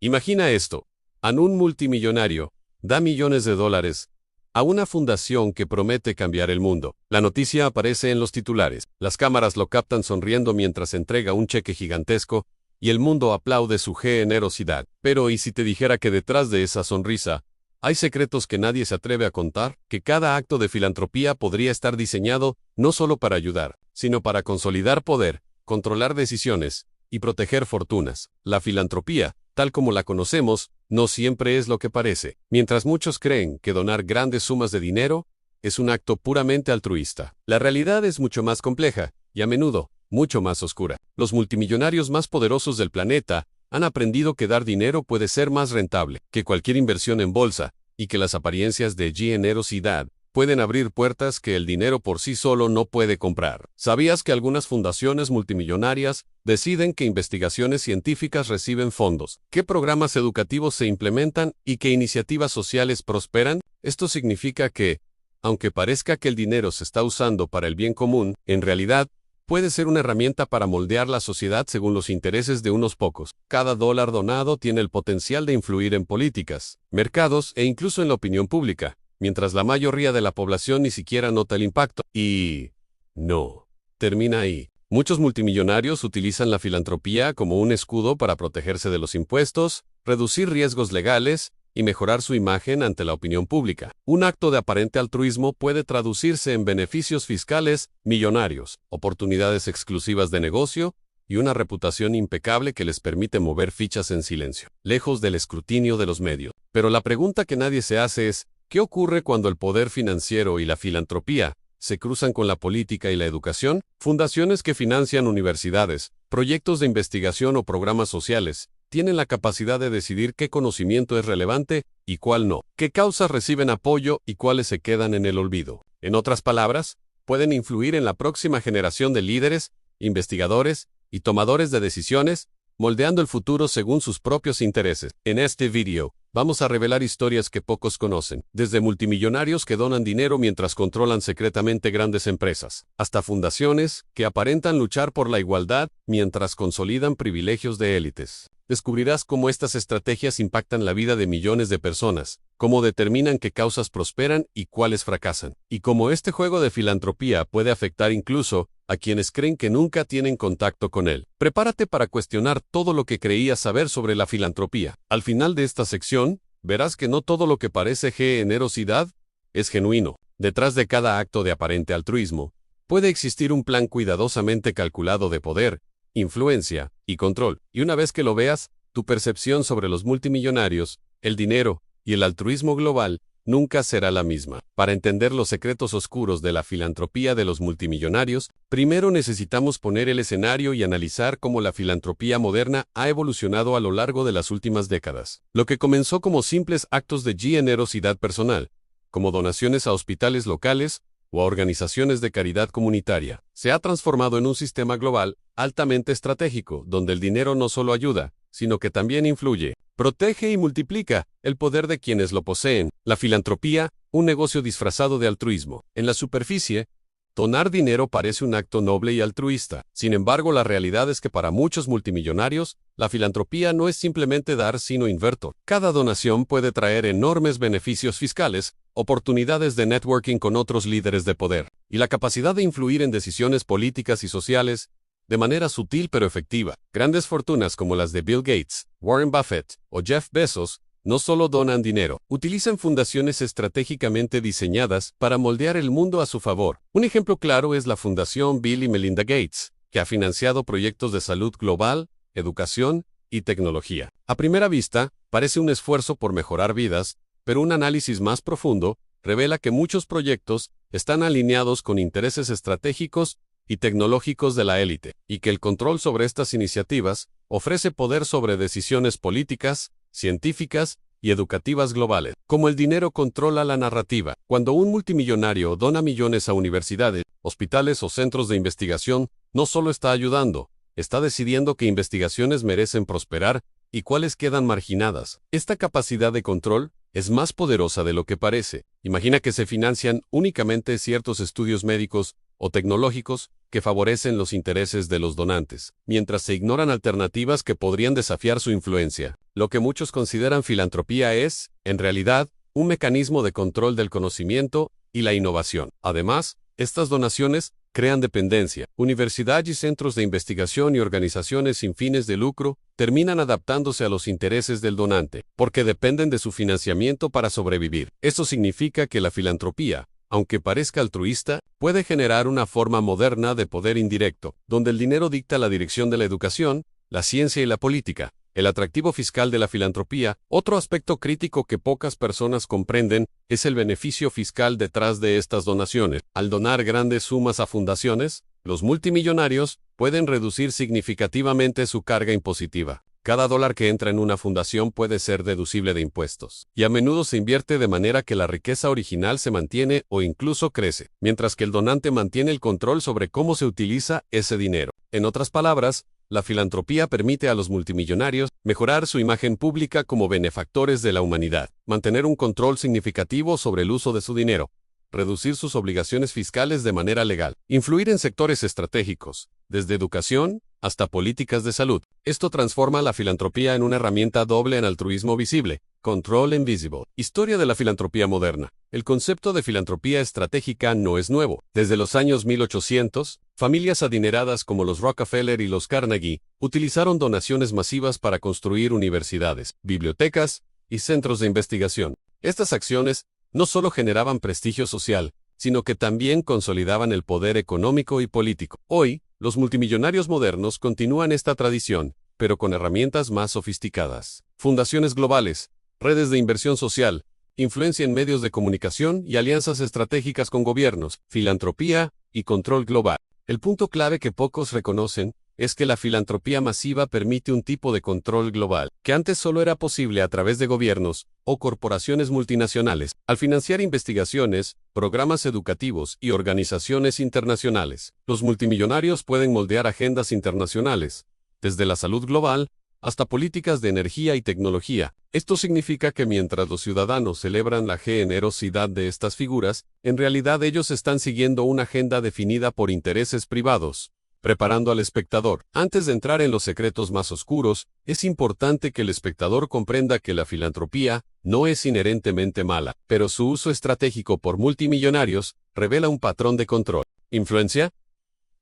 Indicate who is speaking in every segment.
Speaker 1: Imagina esto. Un multimillonario da millones de dólares a una fundación que promete cambiar el mundo. La noticia aparece en los titulares. Las cámaras lo captan sonriendo mientras entrega un cheque gigantesco y el mundo aplaude su generosidad. Pero ¿y si te dijera que detrás de esa sonrisa hay secretos que nadie se atreve a contar? Que cada acto de filantropía podría estar diseñado no solo para ayudar, sino para consolidar poder, controlar decisiones y proteger fortunas. La filantropía, tal como la conocemos, no siempre es lo que parece. Mientras muchos creen que donar grandes sumas de dinero es un acto puramente altruista, la realidad es mucho más compleja y a menudo mucho más oscura. Los multimillonarios más poderosos del planeta han aprendido que dar dinero puede ser más rentable que cualquier inversión en bolsa y que las apariencias de generosidad pueden abrir puertas que el dinero por sí solo no puede comprar. ¿Sabías que algunas fundaciones multimillonarias deciden qué investigaciones científicas reciben fondos, qué programas educativos se implementan y qué iniciativas sociales prosperan? Esto significa que, aunque parezca que el dinero se está usando para el bien común, en realidad, puede ser una herramienta para moldear la sociedad según los intereses de unos pocos. Cada dólar donado tiene el potencial de influir en políticas, mercados e incluso en la opinión pública, mientras la mayoría de la población ni siquiera nota el impacto. Y no termina ahí. Muchos multimillonarios utilizan la filantropía como un escudo para protegerse de los impuestos, reducir riesgos legales y mejorar su imagen ante la opinión pública. Un acto de aparente altruismo puede traducirse en beneficios fiscales millonarios, oportunidades exclusivas de negocio y una reputación impecable que les permite mover fichas en silencio, lejos del escrutinio de los medios. Pero la pregunta que nadie se hace es, ¿qué ocurre cuando el poder financiero y la filantropía se cruzan con la política y la educación? Fundaciones que financian universidades, proyectos de investigación o programas sociales tienen la capacidad de decidir qué conocimiento es relevante y cuál no, qué causas reciben apoyo y cuáles se quedan en el olvido. En otras palabras, pueden influir en la próxima generación de líderes, investigadores y tomadores de decisiones, moldeando el futuro según sus propios intereses. En este video, vamos a revelar historias que pocos conocen, desde multimillonarios que donan dinero mientras controlan secretamente grandes empresas, hasta fundaciones que aparentan luchar por la igualdad mientras consolidan privilegios de élites. Descubrirás cómo estas estrategias impactan la vida de millones de personas, cómo determinan qué causas prosperan y cuáles fracasan, y cómo este juego de filantropía puede afectar incluso a quienes creen que nunca tienen contacto con él. Prepárate para cuestionar todo lo que creías saber sobre la filantropía. Al final de esta sección, verás que no todo lo que parece generosidad es genuino. Detrás de cada acto de aparente altruismo, puede existir un plan cuidadosamente calculado de poder, influencia y control. Y una vez que lo veas, tu percepción sobre los multimillonarios, el dinero y el altruismo global nunca será la misma. Para entender los secretos oscuros de la filantropía de los multimillonarios, primero necesitamos poner el escenario y analizar cómo la filantropía moderna ha evolucionado a lo largo de las últimas décadas. Lo que comenzó como simples actos de generosidad personal, como donaciones a hospitales locales o a organizaciones de caridad comunitaria, se ha transformado en un sistema global altamente estratégico, donde el dinero no solo ayuda, sino que también influye, protege y multiplica el poder de quienes lo poseen. La filantropía, un negocio disfrazado de altruismo. En la superficie, donar dinero parece un acto noble y altruista. Sin embargo, la realidad es que para muchos multimillonarios, la filantropía no es simplemente dar, sino invertir. Cada donación puede traer enormes beneficios fiscales, oportunidades de networking con otros líderes de poder, y la capacidad de influir en decisiones políticas y sociales de manera sutil pero efectiva. Grandes fortunas como las de Bill Gates, Warren Buffett o Jeff Bezos no solo donan dinero, utilizan fundaciones estratégicamente diseñadas para moldear el mundo a su favor. Un ejemplo claro es la Fundación Bill y Melinda Gates, que ha financiado proyectos de salud global, educación y tecnología. A primera vista, parece un esfuerzo por mejorar vidas, pero un análisis más profundo revela que muchos proyectos están alineados con intereses estratégicos y tecnológicos de la élite, y que el control sobre estas iniciativas ofrece poder sobre decisiones políticas, científicas y educativas globales. Como el dinero controla la narrativa, cuando un multimillonario dona millones a universidades, hospitales o centros de investigación, no solo está ayudando, está decidiendo qué investigaciones merecen prosperar y cuáles quedan marginadas. Esta capacidad de control es más poderosa de lo que parece. Imagina que se financian únicamente ciertos estudios médicos o tecnológicos, que favorecen los intereses de los donantes, mientras se ignoran alternativas que podrían desafiar su influencia. Lo que muchos consideran filantropía es, en realidad, un mecanismo de control del conocimiento y la innovación. Además, estas donaciones crean dependencia. Universidades y centros de investigación y organizaciones sin fines de lucro terminan adaptándose a los intereses del donante, porque dependen de su financiamiento para sobrevivir. Esto significa que la filantropía, aunque parezca altruista, puede generar una forma moderna de poder indirecto, donde el dinero dicta la dirección de la educación, la ciencia y la política. El atractivo fiscal de la filantropía, otro aspecto crítico que pocas personas comprenden, es el beneficio fiscal detrás de estas donaciones. Al donar grandes sumas a fundaciones, los multimillonarios pueden reducir significativamente su carga impositiva. Cada dólar que entra en una fundación puede ser deducible de impuestos, y a menudo se invierte de manera que la riqueza original se mantiene o incluso crece, mientras que el donante mantiene el control sobre cómo se utiliza ese dinero. En otras palabras, la filantropía permite a los multimillonarios mejorar su imagen pública como benefactores de la humanidad, mantener un control significativo sobre el uso de su dinero, reducir sus obligaciones fiscales de manera legal, influir en sectores estratégicos, desde educación hasta políticas de salud. Esto transforma la filantropía en una herramienta doble en altruismo visible, control invisible. Historia de la filantropía moderna. El concepto de filantropía estratégica no es nuevo. Desde los años 1800, familias adineradas como los Rockefeller y los Carnegie utilizaron donaciones masivas para construir universidades, bibliotecas y centros de investigación. Estas acciones no solo generaban prestigio social, sino que también consolidaban el poder económico y político. Hoy, los multimillonarios modernos continúan esta tradición, pero con herramientas más sofisticadas. Fundaciones globales, redes de inversión social, influencia en medios de comunicación y alianzas estratégicas con gobiernos, filantropía y control global. El punto clave que pocos reconocen es que la filantropía masiva permite un tipo de control global, que antes solo era posible a través de gobiernos o corporaciones multinacionales. Al financiar investigaciones, programas educativos y organizaciones internacionales, los multimillonarios pueden moldear agendas internacionales, desde la salud global hasta políticas de energía y tecnología. Esto significa que mientras los ciudadanos celebran la generosidad de estas figuras, en realidad ellos están siguiendo una agenda definida por intereses privados. Preparando al espectador. Antes de entrar en los secretos más oscuros, es importante que el espectador comprenda que la filantropía no es inherentemente mala, pero su uso estratégico por multimillonarios revela un patrón de control, influencia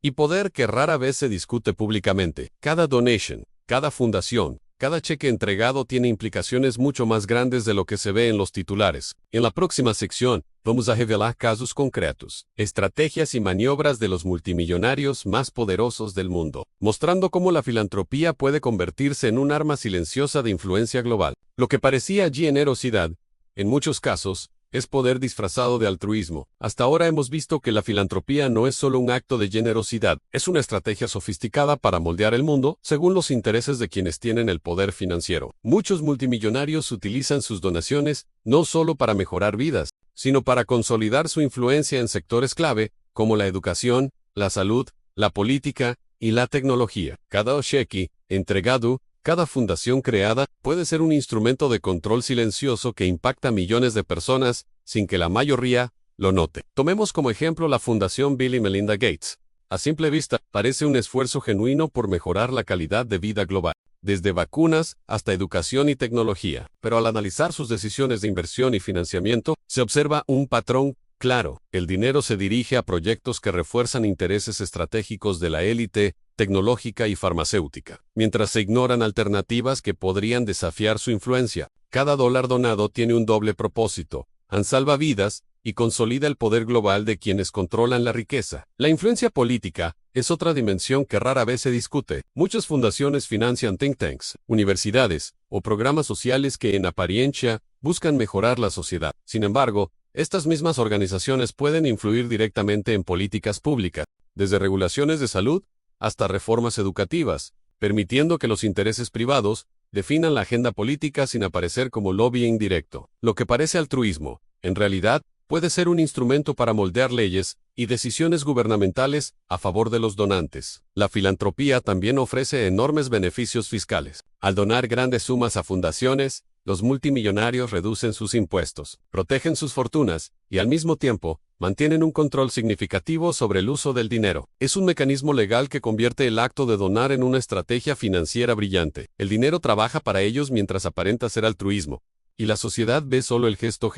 Speaker 1: y poder que rara vez se discute públicamente. Cada donation, cada fundación, cada cheque entregado tiene implicaciones mucho más grandes de lo que se ve en los titulares. En la próxima sección, vamos a revelar casos concretos, estrategias y maniobras de los multimillonarios más poderosos del mundo, mostrando cómo la filantropía puede convertirse en un arma silenciosa de influencia global. Lo que parecía generosidad, en muchos casos, es poder disfrazado de altruismo. Hasta ahora hemos visto que la filantropía no es solo un acto de generosidad, es una estrategia sofisticada para moldear el mundo según los intereses de quienes tienen el poder financiero. Muchos multimillonarios utilizan sus donaciones no solo para mejorar vidas, sino para consolidar su influencia en sectores clave, como la educación, la salud, la política y la tecnología. Cada cheque entregado, cada fundación creada, puede ser un instrumento de control silencioso que impacta a millones de personas sin que la mayoría lo note. Tomemos como ejemplo la Fundación Bill y Melinda Gates. A simple vista, parece un esfuerzo genuino por mejorar la calidad de vida global, desde vacunas hasta educación y tecnología. Pero al analizar sus decisiones de inversión y financiamiento, se observa un patrón claro. El dinero se dirige a proyectos que refuerzan intereses estratégicos de la élite tecnológica y farmacéutica, mientras se ignoran alternativas que podrían desafiar su influencia. Cada dólar donado tiene un doble propósito: salva vidas y consolida el poder global de quienes controlan la riqueza. La influencia política es otra dimensión que rara vez se discute. Muchas fundaciones financian think tanks, universidades o programas sociales que en apariencia buscan mejorar la sociedad. Sin embargo, estas mismas organizaciones pueden influir directamente en políticas públicas, desde regulaciones de salud hasta reformas educativas, permitiendo que los intereses privados definan la agenda política sin aparecer como lobbying directo. Lo que parece altruismo, en realidad, puede ser un instrumento para moldear leyes y decisiones gubernamentales a favor de los donantes. La filantropía también ofrece enormes beneficios fiscales. Al donar grandes sumas a fundaciones, los multimillonarios reducen sus impuestos, protegen sus fortunas y al mismo tiempo mantienen un control significativo sobre el uso del dinero. Es un mecanismo legal que convierte el acto de donar en una estrategia financiera brillante. El dinero trabaja para ellos mientras aparenta ser altruismo, y la sociedad ve solo el gesto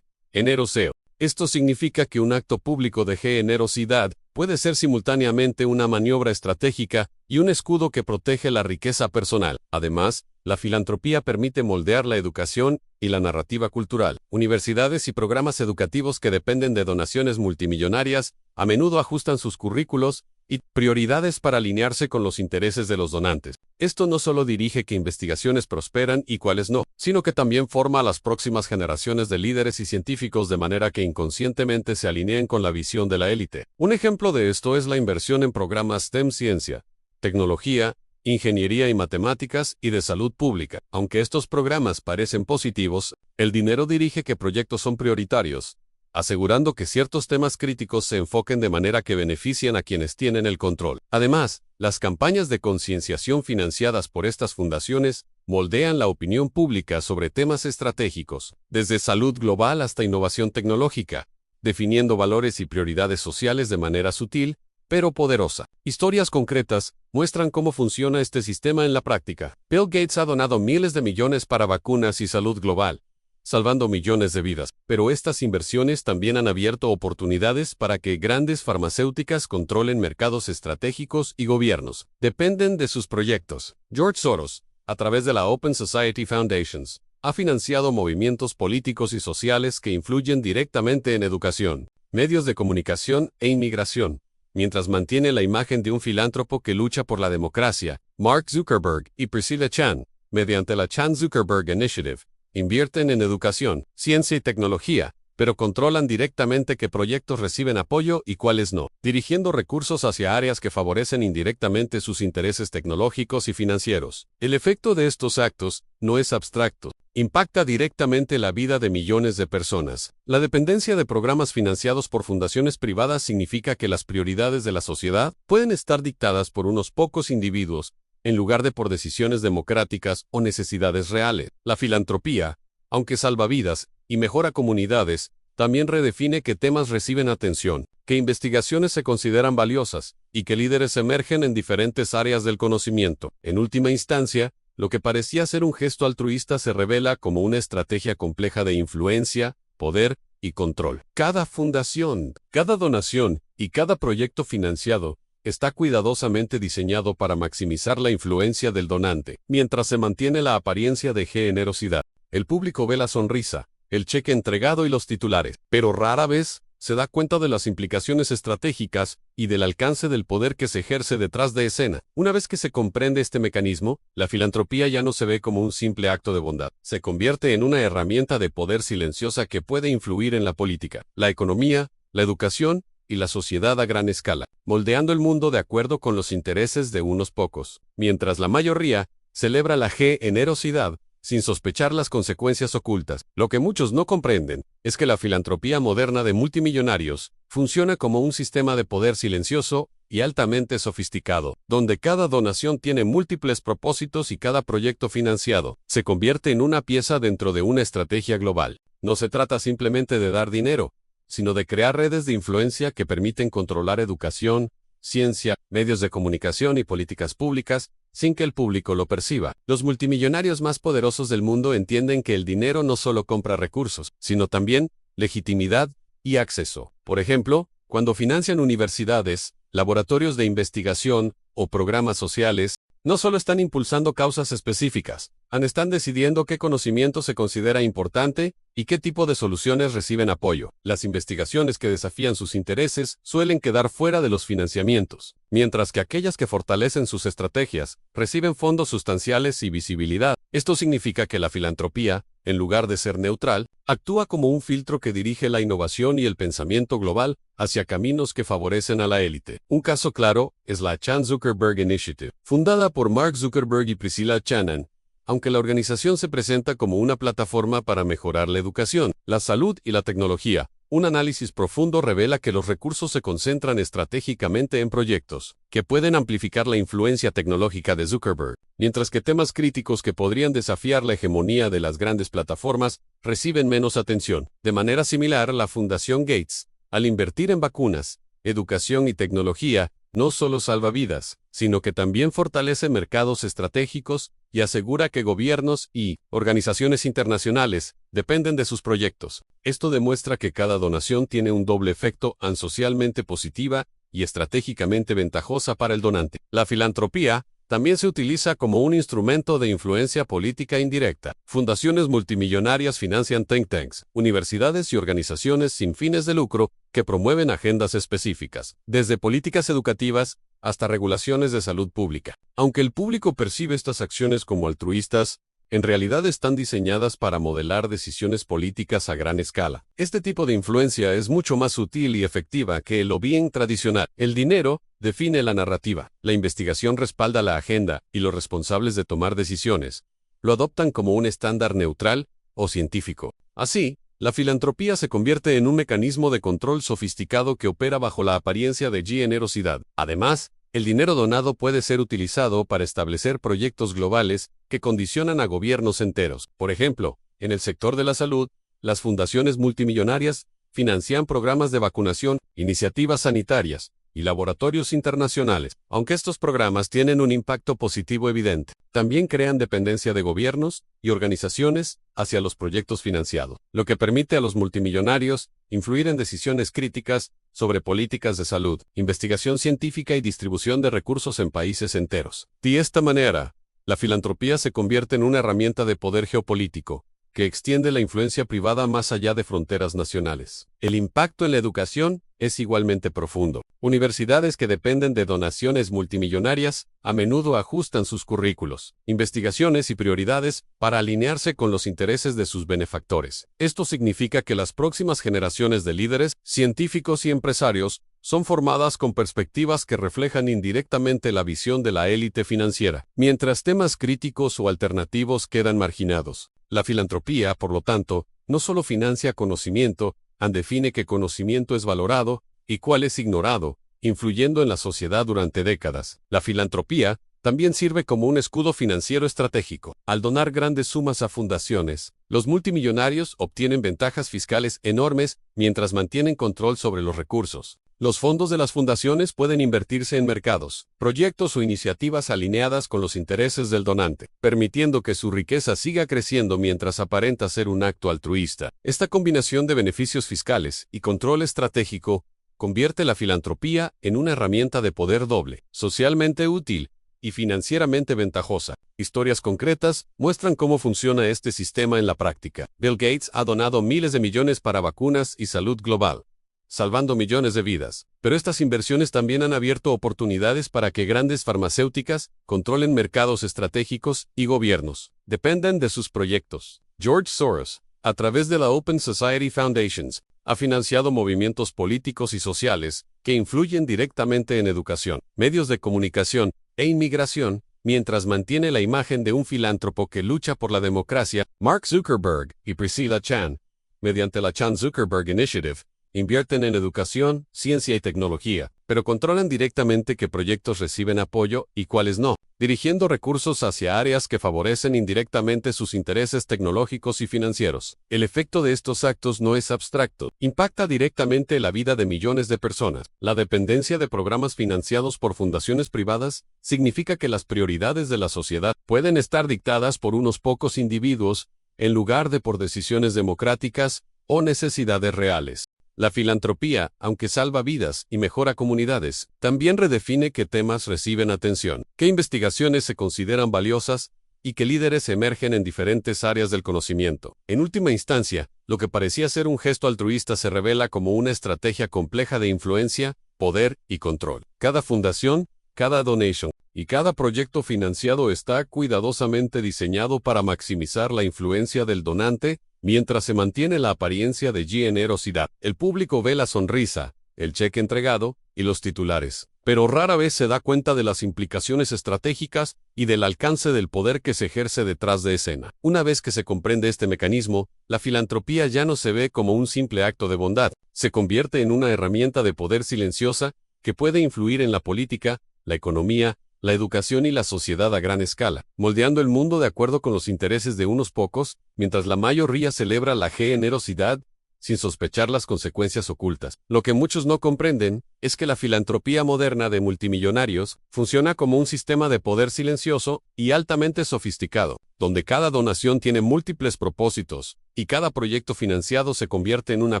Speaker 1: generoseo. Esto significa que un acto público de generosidad puede ser simultáneamente una maniobra estratégica y un escudo que protege la riqueza personal. Además, la filantropía permite moldear la educación y la narrativa cultural. Universidades y programas educativos que dependen de donaciones multimillonarias a menudo ajustan sus currículos y prioridades para alinearse con los intereses de los donantes. Esto no solo dirige que investigaciones prosperan y cuáles no, sino que también forma a las próximas generaciones de líderes y científicos de manera que inconscientemente se alineen con la visión de la élite. Un ejemplo de esto es la inversión en programas STEM, ciencia, tecnología, ingeniería y matemáticas y de salud pública. Aunque estos programas parecen positivos, el dinero dirige que proyectos son prioritarios, asegurando que ciertos temas críticos se enfoquen de manera que beneficien a quienes tienen el control. Además, las campañas de concienciación financiadas por estas fundaciones moldean la opinión pública sobre temas estratégicos, desde salud global hasta innovación tecnológica, definiendo valores y prioridades sociales de manera sutil, pero poderosa. Historias concretas muestran cómo funciona este sistema en la práctica. Bill Gates ha donado miles de millones para vacunas y salud global, salvando millones de vidas, pero estas inversiones también han abierto oportunidades para que grandes farmacéuticas controlen mercados estratégicos y gobiernos. Dependen de sus proyectos. George Soros, a través de la Open Society Foundations, ha financiado movimientos políticos y sociales que influyen directamente en educación, medios de comunicación e inmigración, mientras mantiene la imagen de un filántropo que lucha por la democracia. Mark Zuckerberg y Priscilla Chan, mediante la Chan Zuckerberg Initiative, invierten en educación, ciencia y tecnología, pero controlan directamente qué proyectos reciben apoyo y cuáles no, dirigiendo recursos hacia áreas que favorecen indirectamente sus intereses tecnológicos y financieros. El efecto de estos actos no es abstracto. Impacta directamente la vida de millones de personas. La dependencia de programas financiados por fundaciones privadas significa que las prioridades de la sociedad pueden estar dictadas por unos pocos individuos, en lugar de por decisiones democráticas o necesidades reales. La filantropía, aunque salva vidas y mejora comunidades, también redefine qué temas reciben atención, qué investigaciones se consideran valiosas y qué líderes emergen en diferentes áreas del conocimiento. En última instancia, lo que parecía ser un gesto altruista se revela como una estrategia compleja de influencia, poder y control. Cada fundación, cada donación y cada proyecto financiado está cuidadosamente diseñado para maximizar la influencia del donante, mientras se mantiene la apariencia de generosidad. El público ve la sonrisa, el cheque entregado y los titulares, pero rara vez se da cuenta de las implicaciones estratégicas y del alcance del poder que se ejerce detrás de escena. Una vez que se comprende este mecanismo, la filantropía ya no se ve como un simple acto de bondad. Se convierte en una herramienta de poder silenciosa que puede influir en la política, la economía, la educación y la sociedad a gran escala, moldeando el mundo de acuerdo con los intereses de unos pocos. Mientras la mayoría celebra la generosidad, sin sospechar las consecuencias ocultas. Lo que muchos no comprenden es que la filantropía moderna de multimillonarios funciona como un sistema de poder silencioso y altamente sofisticado, donde cada donación tiene múltiples propósitos y cada proyecto financiado se convierte en una pieza dentro de una estrategia global. No se trata simplemente de dar dinero, sino de crear redes de influencia que permiten controlar educación, ciencia, medios de comunicación y políticas públicas, sin que el público lo perciba. Los multimillonarios más poderosos del mundo entienden que el dinero no solo compra recursos, sino también legitimidad y acceso. Por ejemplo, cuando financian universidades, laboratorios de investigación o programas sociales, no solo están impulsando causas específicas, están decidiendo qué conocimiento se considera importante y qué tipo de soluciones reciben apoyo. Las investigaciones que desafían sus intereses suelen quedar fuera de los financiamientos, mientras que aquellas que fortalecen sus estrategias reciben fondos sustanciales y visibilidad. Esto significa que la filantropía, en lugar de ser neutral, actúa como un filtro que dirige la innovación y el pensamiento global hacia caminos que favorecen a la élite. Un caso claro es la Chan Zuckerberg Initiative, fundada por Mark Zuckerberg y Priscilla Chan. Aunque la organización se presenta como una plataforma para mejorar la educación, la salud y la tecnología, Un análisis profundo revela que los recursos se concentran estratégicamente en proyectos que pueden amplificar la influencia tecnológica de Zuckerberg, mientras que temas críticos que podrían desafiar la hegemonía de las grandes plataformas reciben menos atención. De manera similar, la Fundación Gates, al invertir en vacunas, educación y tecnología, no solo salva vidas, sino que también fortalece mercados estratégicos y asegura que gobiernos y organizaciones internacionales dependen de sus proyectos. Esto demuestra que cada donación tiene un doble efecto, socialmente positiva y estratégicamente ventajosa para el donante. La filantropía también se utiliza como un instrumento de influencia política indirecta. Fundaciones multimillonarias financian think tanks, universidades y organizaciones sin fines de lucro que promueven agendas específicas, desde políticas educativas hasta regulaciones de salud pública. Aunque el público percibe estas acciones como altruistas, en realidad están diseñadas para modelar decisiones políticas a gran escala. Este tipo de influencia es mucho más sutil y efectiva que el lobbying tradicional. El dinero define la narrativa, la investigación respalda la agenda y los responsables de tomar decisiones lo adoptan como un estándar neutral o científico. Así, la filantropía se convierte en un mecanismo de control sofisticado que opera bajo la apariencia de generosidad. Además, el dinero donado puede ser utilizado para establecer proyectos globales que condicionan a gobiernos enteros. Por ejemplo, en el sector de la salud, las fundaciones multimillonarias financian programas de vacunación, iniciativas sanitarias y laboratorios internacionales. Aunque estos programas tienen un impacto positivo evidente, también crean dependencia de gobiernos y organizaciones hacia los proyectos financiados, lo que permite a los multimillonarios influir en decisiones críticas sobre políticas de salud, investigación científica y distribución de recursos en países enteros. De esta manera, la filantropía se convierte en una herramienta de poder geopolítico que extiende la influencia privada más allá de fronteras nacionales. El impacto en la educación es igualmente profundo. Universidades que dependen de donaciones multimillonarias a menudo ajustan sus currículos, investigaciones y prioridades para alinearse con los intereses de sus benefactores. Esto significa que las próximas generaciones de líderes, científicos y empresarios son formadas con perspectivas que reflejan indirectamente la visión de la élite financiera, mientras temas críticos o alternativos quedan marginados. La filantropía, por lo tanto, no solo financia conocimiento, define qué conocimiento es valorado y cuál es ignorado, influyendo en la sociedad durante décadas. La filantropía también sirve como un escudo financiero estratégico. Al donar grandes sumas a fundaciones, los multimillonarios obtienen ventajas fiscales enormes mientras mantienen control sobre los recursos. Los fondos de las fundaciones pueden invertirse en mercados, proyectos o iniciativas alineadas con los intereses del donante, permitiendo que su riqueza siga creciendo mientras aparenta ser un acto altruista. Esta combinación de beneficios fiscales y control estratégico convierte la filantropía en una herramienta de poder doble, socialmente útil y financieramente ventajosa. Historias concretas muestran cómo funciona este sistema en la práctica. Bill Gates ha donado miles de millones para vacunas y salud global, salvando millones de vidas. Pero estas inversiones también han abierto oportunidades para que grandes farmacéuticas controlen mercados estratégicos y gobiernos dependen de sus proyectos. George Soros, a través de la Open Society Foundations, ha financiado movimientos políticos y sociales que influyen directamente en educación, medios de comunicación e inmigración, mientras mantiene la imagen de un filántropo que lucha por la democracia. Mark Zuckerberg y Priscilla Chan, mediante la Chan Zuckerberg Initiative, invierten en educación, ciencia y tecnología, pero controlan directamente qué proyectos reciben apoyo y cuáles no, dirigiendo recursos hacia áreas que favorecen indirectamente sus intereses tecnológicos y financieros. El efecto de estos actos no es abstracto, impacta directamente la vida de millones de personas. La dependencia de programas financiados por fundaciones privadas significa que las prioridades de la sociedad pueden estar dictadas por unos pocos individuos en lugar de por decisiones democráticas o necesidades reales. La filantropía, aunque salva vidas y mejora comunidades, también redefine qué temas reciben atención, qué investigaciones se consideran valiosas y qué líderes emergen en diferentes áreas del conocimiento. En última instancia, lo que parecía ser un gesto altruista se revela como una estrategia compleja de influencia, poder y control. Cada fundación, cada donation y cada proyecto financiado está cuidadosamente diseñado para maximizar la influencia del donante, mientras se mantiene la apariencia de generosidad. El público ve la sonrisa, el cheque entregado y los titulares. pero rara vez se da cuenta de las implicaciones estratégicas y del alcance del poder que se ejerce detrás de escena. Una vez que se comprende este mecanismo, la filantropía ya no se ve como un simple acto de bondad, se convierte en una herramienta de poder silenciosa que puede influir en la política, la economía, la educación y la sociedad a gran escala, moldeando el mundo de acuerdo con los intereses de unos pocos, mientras la mayoría celebra la generosidad sin sospechar las consecuencias ocultas. Lo que muchos no comprenden es que la filantropía moderna de multimillonarios funciona como un sistema de poder silencioso y altamente sofisticado, donde cada donación tiene múltiples propósitos, y cada proyecto financiado se convierte en una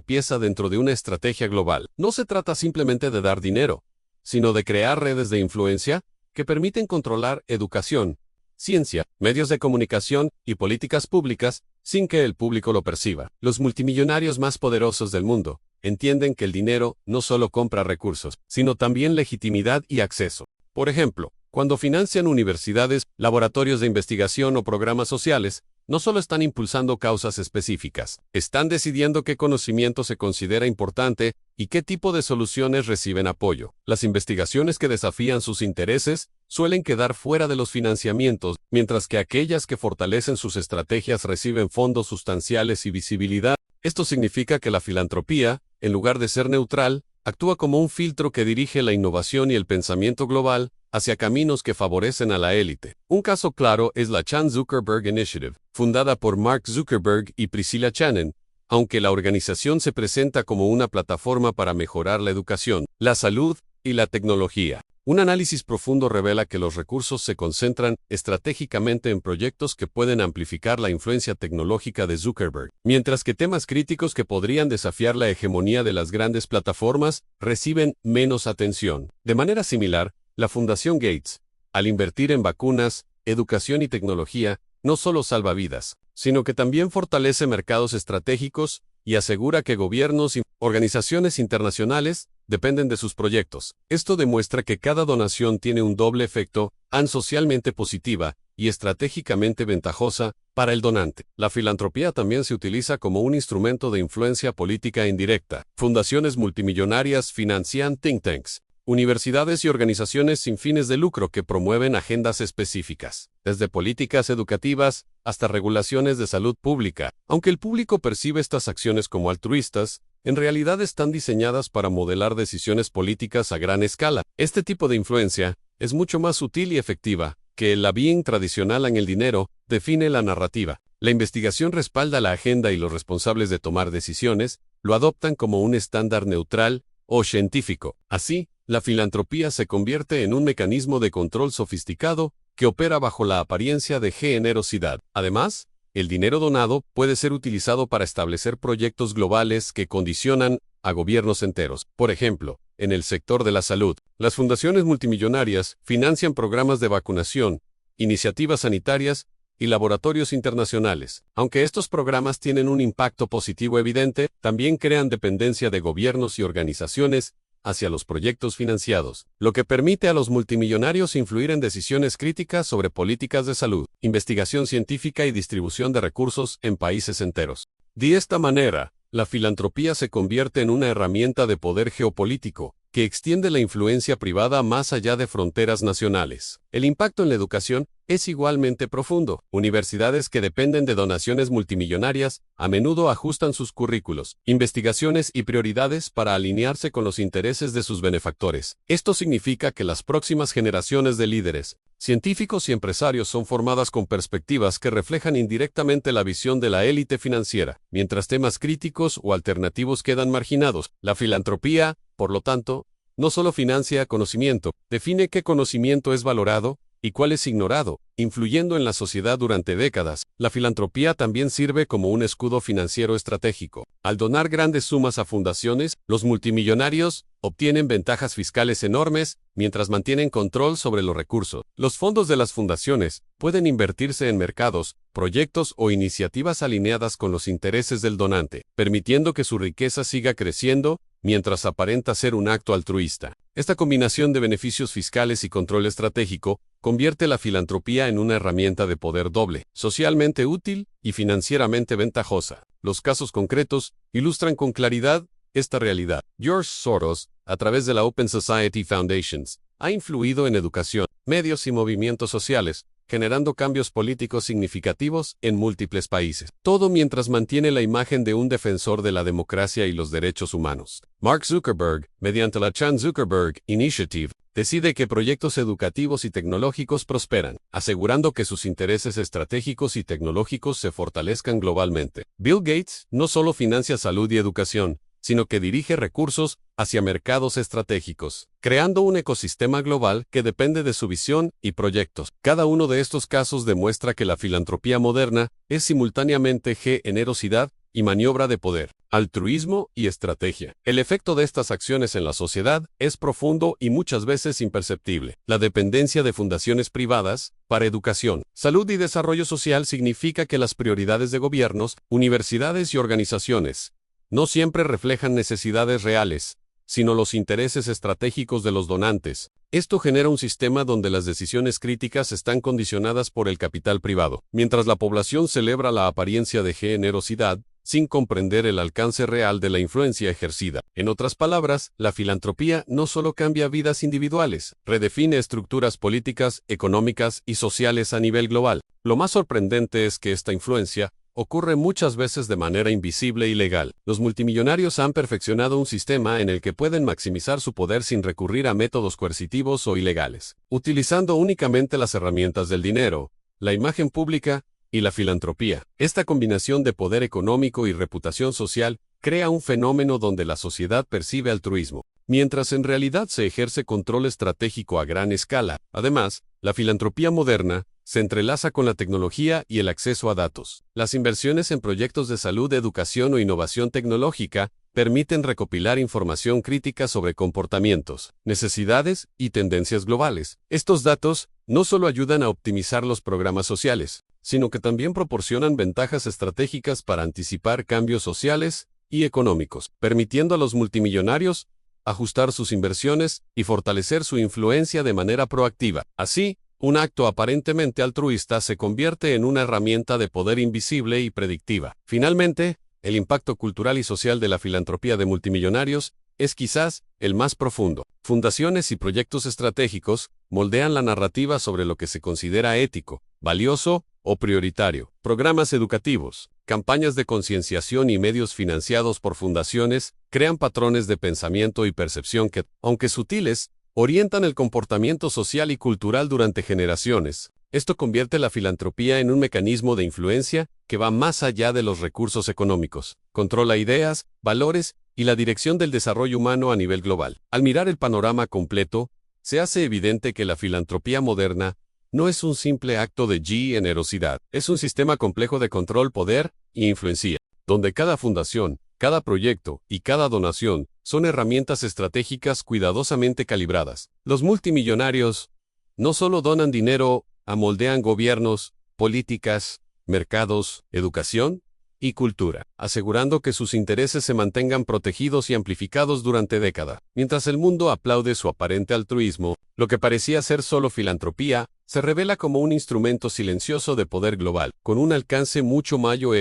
Speaker 1: pieza dentro de una estrategia global. No se trata simplemente de dar dinero, sino de crear redes de influencia que permiten controlar educación, ciencia, medios de comunicación y políticas públicas sin que el público lo perciba. Los multimillonarios más poderosos del mundo entienden que el dinero no solo compra recursos, sino también legitimidad y acceso. Por ejemplo, cuando financian universidades, laboratorios de investigación o programas sociales, no solo están impulsando causas específicas, están decidiendo qué conocimiento se considera importante y qué tipo de soluciones reciben apoyo. Las investigaciones que desafían sus intereses suelen quedar fuera de los financiamientos, mientras que aquellas que fortalecen sus estrategias reciben fondos sustanciales y visibilidad. Esto significa que la filantropía, en lugar de ser neutral, actúa como un filtro que dirige la innovación y el pensamiento global hacia caminos que favorecen a la élite. Un caso claro es la Chan Zuckerberg Initiative, fundada por Mark Zuckerberg y Priscilla Shannon, aunque la organización se presenta como una plataforma para mejorar la educación, la salud y la tecnología. Un análisis profundo revela que los recursos se concentran estratégicamente en proyectos que pueden amplificar la influencia tecnológica de Zuckerberg, mientras que temas críticos que podrían desafiar la hegemonía de las grandes plataformas reciben menos atención. De manera similar, la Fundación Gates, al invertir en vacunas, educación y tecnología, no solo salva vidas, sino que también fortalece mercados estratégicos y asegura que gobiernos y organizaciones internacionales dependen de sus proyectos. Esto demuestra que cada donación tiene un doble efecto, socialmente positiva y estratégicamente ventajosa para el donante. La filantropía también se utiliza como un instrumento de influencia política indirecta. Fundaciones multimillonarias financian think tanks, universidades y organizaciones sin fines de lucro que promueven agendas específicas, desde políticas educativas hasta regulaciones de salud pública. Aunque el público percibe estas acciones como altruistas, en realidad están diseñadas para modelar decisiones políticas a gran escala. Este tipo de influencia es mucho más sutil y efectiva que el lobbying tradicional en el dinero define la narrativa. La investigación respalda la agenda y los responsables de tomar decisiones lo adoptan como un estándar neutral o científico. Así, la filantropía se convierte en un mecanismo de control sofisticado que opera bajo la apariencia de generosidad. Además, el dinero donado puede ser utilizado para establecer proyectos globales que condicionan a gobiernos enteros. Por ejemplo, en el sector de la salud, las fundaciones multimillonarias financian programas de vacunación, iniciativas sanitarias y laboratorios internacionales. Aunque estos programas tienen un impacto positivo evidente, también crean dependencia de gobiernos y organizaciones hacia los proyectos financiados, lo que permite a los multimillonarios influir en decisiones críticas sobre políticas de salud, investigación científica y distribución de recursos en países enteros. De esta manera, la filantropía se convierte en una herramienta de poder geopolítico que extiende la influencia privada más allá de fronteras nacionales. El impacto en la educación es igualmente profundo. Universidades que dependen de donaciones multimillonarias a menudo ajustan sus currículos, investigaciones y prioridades para alinearse con los intereses de sus benefactores. Esto significa que las próximas generaciones de líderes, científicos y empresarios son formadas con perspectivas que reflejan indirectamente la visión de la élite financiera, mientras temas críticos o alternativos quedan marginados. La filantropía, por lo tanto, no solo financia conocimiento, define qué conocimiento es valorado y cuál es ignorado, influyendo en la sociedad durante décadas. La filantropía también sirve como un escudo financiero estratégico. Al donar grandes sumas a fundaciones, los multimillonarios obtienen ventajas fiscales enormes mientras mantienen control sobre los recursos. Los fondos de las fundaciones pueden invertirse en mercados, proyectos o iniciativas alineadas con los intereses del donante, permitiendo que su riqueza siga creciendo mientras aparenta ser un acto altruista. Esta combinación de beneficios fiscales y control estratégico convierte la filantropía en una herramienta de poder doble, socialmente útil y financieramente ventajosa. Los casos concretos ilustran con claridad esta realidad. George Soros, a través de la Open Society Foundations, ha influido en educación, medios y movimientos sociales, generando cambios políticos significativos en múltiples países. Todo mientras mantiene la imagen de un defensor de la democracia y los derechos humanos. Mark Zuckerberg, mediante la Chan Zuckerberg Initiative, decide que proyectos educativos y tecnológicos prosperan, asegurando que sus intereses estratégicos y tecnológicos se fortalezcan globalmente. Bill Gates no solo financia salud y educación, sino que dirige recursos hacia mercados estratégicos, creando un ecosistema global que depende de su visión y proyectos. Cada uno de estos casos demuestra que la filantropía moderna es simultáneamente generosidad y maniobra de poder, altruismo y estrategia. El efecto de estas acciones en la sociedad es profundo y muchas veces imperceptible. La dependencia de fundaciones privadas para educación, salud y desarrollo social significa que las prioridades de gobiernos, universidades y organizaciones no siempre reflejan necesidades reales, sino los intereses estratégicos de los donantes. Esto genera un sistema donde las decisiones críticas están condicionadas por el capital privado, mientras la población celebra la apariencia de generosidad, sin comprender el alcance real de la influencia ejercida. En otras palabras, la filantropía no solo cambia vidas individuales, redefine estructuras políticas, económicas y sociales a nivel global. Lo más sorprendente es que esta influencia ocurre muchas veces de manera invisible y legal. Los multimillonarios han perfeccionado un sistema en el que pueden maximizar su poder sin recurrir a métodos coercitivos o ilegales, utilizando únicamente las herramientas del dinero, la imagen pública y la filantropía. Esta combinación de poder económico y reputación social crea un fenómeno donde la sociedad percibe altruismo, mientras en realidad se ejerce control estratégico a gran escala. Además, la filantropía moderna se entrelaza con la tecnología y el acceso a datos. Las inversiones en proyectos de salud, educación o innovación tecnológica permiten recopilar información crítica sobre comportamientos, necesidades y tendencias globales. Estos datos no solo ayudan a optimizar los programas sociales, sino que también proporcionan ventajas estratégicas para anticipar cambios sociales y económicos, permitiendo a los multimillonarios ajustar sus inversiones y fortalecer su influencia de manera proactiva. Así, un acto aparentemente altruista se convierte en una herramienta de poder invisible y predictiva. Finalmente, el impacto cultural y social de la filantropía de multimillonarios es quizás el más profundo. Fundaciones y proyectos estratégicos moldean la narrativa sobre lo que se considera ético, valioso o prioritario. Programas educativos, campañas de concienciación y medios financiados por fundaciones crean patrones de pensamiento y percepción que, aunque sutiles, orientan el comportamiento social y cultural durante generaciones. Esto convierte la filantropía en un mecanismo de influencia que va más allá de los recursos económicos. Controla ideas, valores y la dirección del desarrollo humano a nivel global. Al mirar el panorama completo, se hace evidente que la filantropía moderna no es un simple acto de generosidad, es un sistema complejo de control, poder y influencia, donde cada fundación, cada proyecto y cada donación son herramientas estratégicas cuidadosamente calibradas. Los multimillonarios no solo donan dinero, amoldean gobiernos, políticas, mercados, educación y cultura, asegurando que sus intereses se mantengan protegidos y amplificados durante décadas. Mientras el mundo aplaude su aparente altruismo, lo que parecía ser solo filantropía se revela como un instrumento silencioso de poder global, con un alcance mucho mayor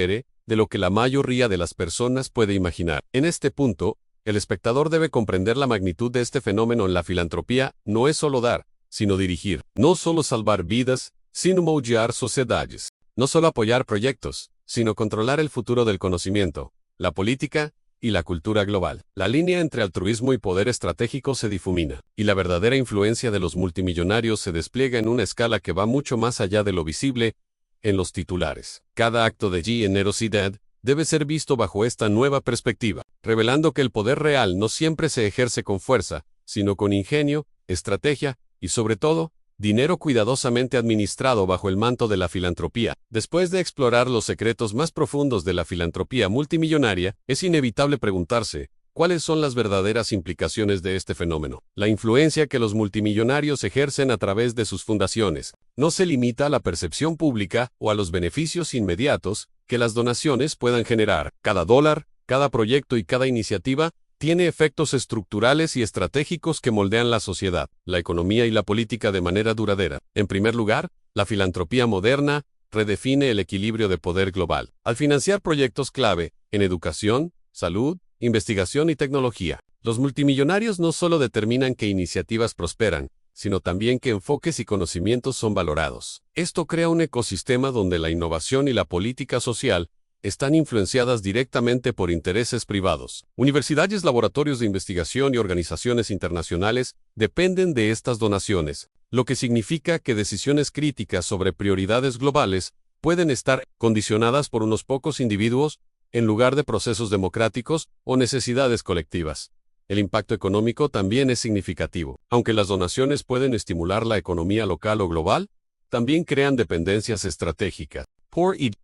Speaker 1: de lo que la mayoría de las personas puede imaginar. En este punto, el espectador debe comprender la magnitud de este fenómeno. En la filantropía no es solo dar, sino dirigir. No solo salvar vidas, sino moldear sociedades. No solo apoyar proyectos, sino controlar el futuro del conocimiento, la política y la cultura global. La línea entre altruismo y poder estratégico se difumina, y la verdadera influencia de los multimillonarios se despliega en una escala que va mucho más allá de lo visible en los titulares. Cada acto de generosidad debe ser visto bajo esta nueva perspectiva, revelando que el poder real no siempre se ejerce con fuerza, sino con ingenio, estrategia y, sobre todo, dinero cuidadosamente administrado bajo el manto de la filantropía. Después de explorar los secretos más profundos de la filantropía multimillonaria, es inevitable preguntarse, ¿cuáles son las verdaderas implicaciones de este fenómeno? La influencia que los multimillonarios ejercen a través de sus fundaciones no se limita a la percepción pública o a los beneficios inmediatos que las donaciones puedan generar. Cada dólar, cada proyecto y cada iniciativa tiene efectos estructurales y estratégicos que moldean la sociedad, la economía y la política de manera duradera. En primer lugar, la filantropía moderna redefine el equilibrio de poder global. Al financiar proyectos clave en educación, salud, investigación y tecnología. Los multimillonarios no solo determinan qué iniciativas prosperan, sino también qué enfoques y conocimientos son valorados. Esto crea un ecosistema donde la innovación y la política social están influenciadas directamente por intereses privados. Universidades, laboratorios de investigación y organizaciones internacionales dependen de estas donaciones, lo que significa que decisiones críticas sobre prioridades globales pueden estar condicionadas por unos pocos individuos en lugar de procesos democráticos o necesidades colectivas. El impacto económico también es significativo. Aunque las donaciones pueden estimular la economía local o global, también crean dependencias estratégicas.